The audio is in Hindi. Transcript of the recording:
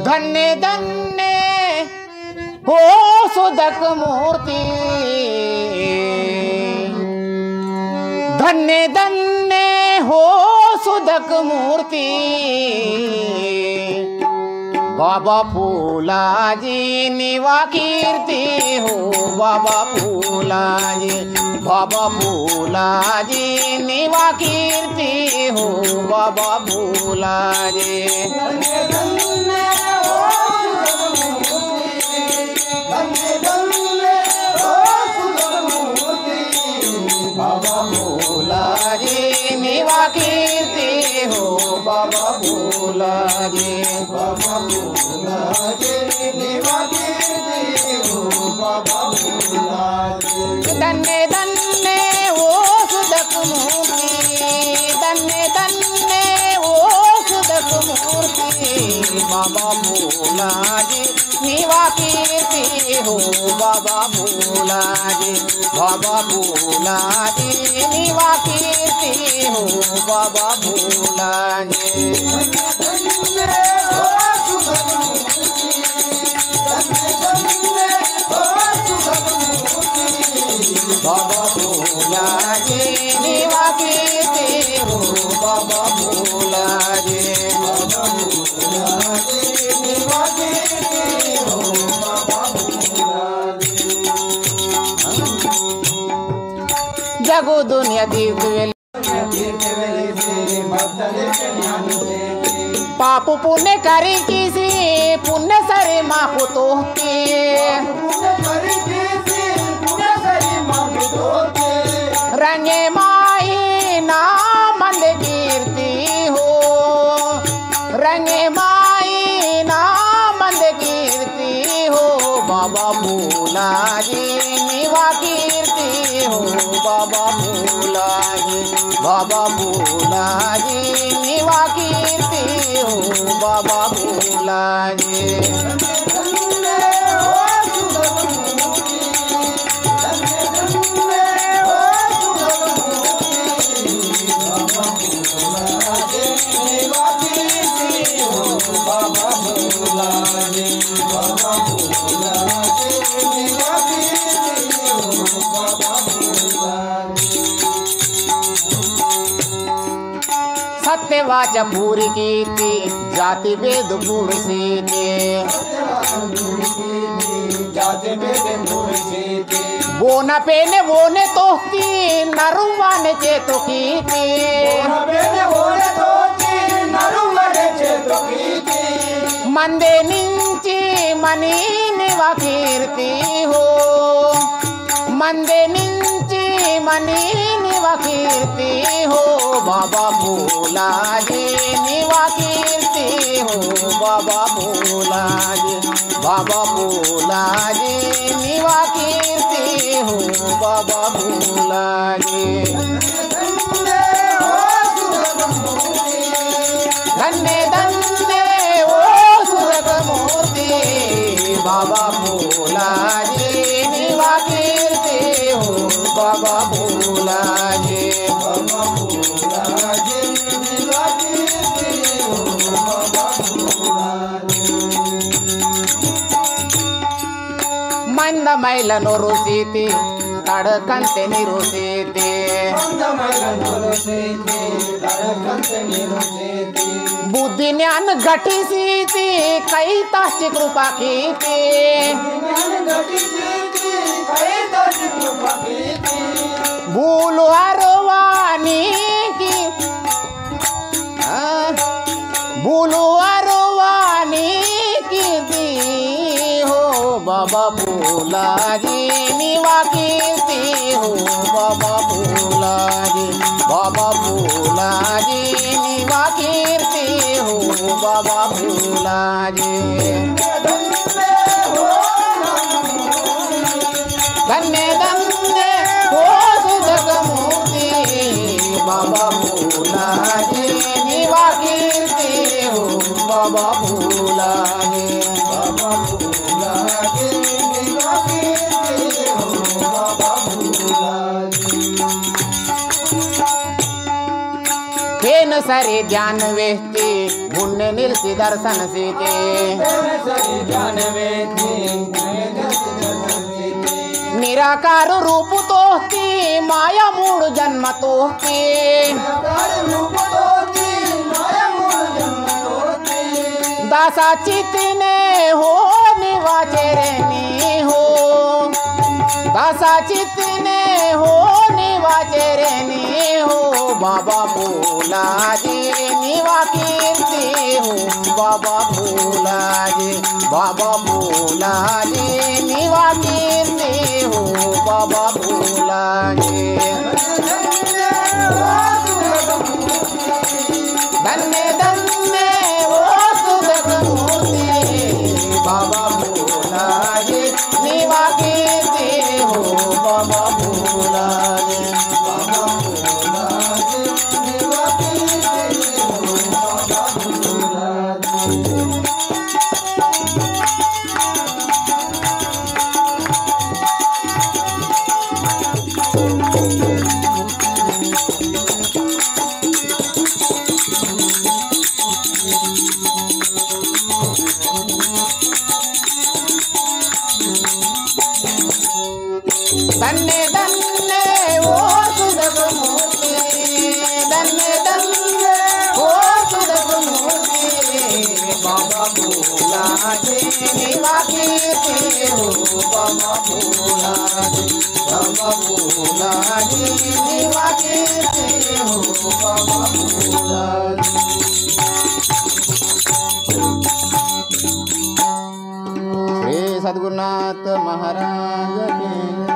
धन्य धन्य हो सुदक मूर्ति, धन्य धन्य हो सुदक मूर्ति। बाबा फुलाजी निवा कीर्ति हो, बाबा फुलाजी, बाबा फुलाजी निवा कीर्ति हो, बाबा फुलाजी। बाबा फुलाजी निवा कीर्ति हो, बाबा फुलाजी, बाबा फुलाजी निवा कीर्ति हो, बाबा फुलाजी। धन्य धन्य हो सुदक मूर्ति, धन्य धन्य हो सुदक मूर्ति। बाबा फुलाजी निवा कीर्ति हो, बाबा फुलाजी, बाबा फुलाजी निवा कीर्ति हो, बाबा फुलाजी। बाबा फुलाजी निवा कीर्ति हो, बाबा फुलाजी, बाबा फुलाजी निवा कीर्ति हो, बाबा फुलाजी। जगो दुनिया दीप पाप पुण्य करे किसी, पुण्य सरे मापो तोहके। रंगे माही नामंद कीर्ति हो, रंगे माही नामंद कीर्ति हो। बाबा फुलाजी निवा कीर्ति हो, बाबा फुलाजी, बाबा फुलाजी निवा कीर्ति हो, बाबा फुलाजी। सत्यवाच पूरी कीर्ति, जाति वेद गुण सीते। वो न पेने वो ने तोहती, नरुवा ने चेतो कीर्ति। मंदे निंची मनी निवा कीर्ति हो, मंदे निंची मनी निवा कीर्ति हो। बाबा फुलाजी निवा कीर्ति हो, बाबा फुलाजी, बाबा फुलाजी निवा कीर्ति हो, बाबा फुलाजी। धन्य धन्य हो सुदक मूर्ति। बाबा फुलाजी निवा कीर्ति हो, बाबा फुलाजी, बाबा फुलाजी निवा कीर्ति हो, बाबा फुलाजी। मंद मैल नुरुसीति, तड़कंते निरुसीति। बुद्धि ज्ञान घटिसीति, कई ताशी कृपा कीति। भूल अरवानी की, भूल अरवानी की दी हो। बाबा फुलाजी निवा कीर्ति हो, बाबा फुलाजी, बाबा फुलाजी निवा कीर्ति हो, बाबा फुलाजी। धन्य धन्य हो सुदक मूर्ति। बाबा फुलाजी निवा कीर्ति हो, बाबा फुलाजी, बाबा फुलाजी निवा कीर्ति हो, बाबा फुलाजी। सरी ध्यान वेती पुण्य निलसी दर्शन सीते निराकार रूप तोहती माया मूळ जन्म तोहती दासा चितने हो निवाचे रेनी हो दासा चितने हो निवाचे रेनी हो बाबा भोला जी निवा कीर्ति हो बाबा भोला जी निवा कीर्ति हो बाबा भोला जी धन्य धन्य वो सुदक मूर्ति बाबा भोला जी निवा कीर्ति हो बाबा भोला जी निवा कीर्ति हो बाबा भोला जी। धन्य धन्य वो सुदक मूर्ति धन्य धन्य वो सुदक मूर्ति बाबा भोला जी निवा कीर्ति हो बाबा भोला जी निवा कीर्ति हो बाबा भोला श्री सद्गुरुनाथ महाराज की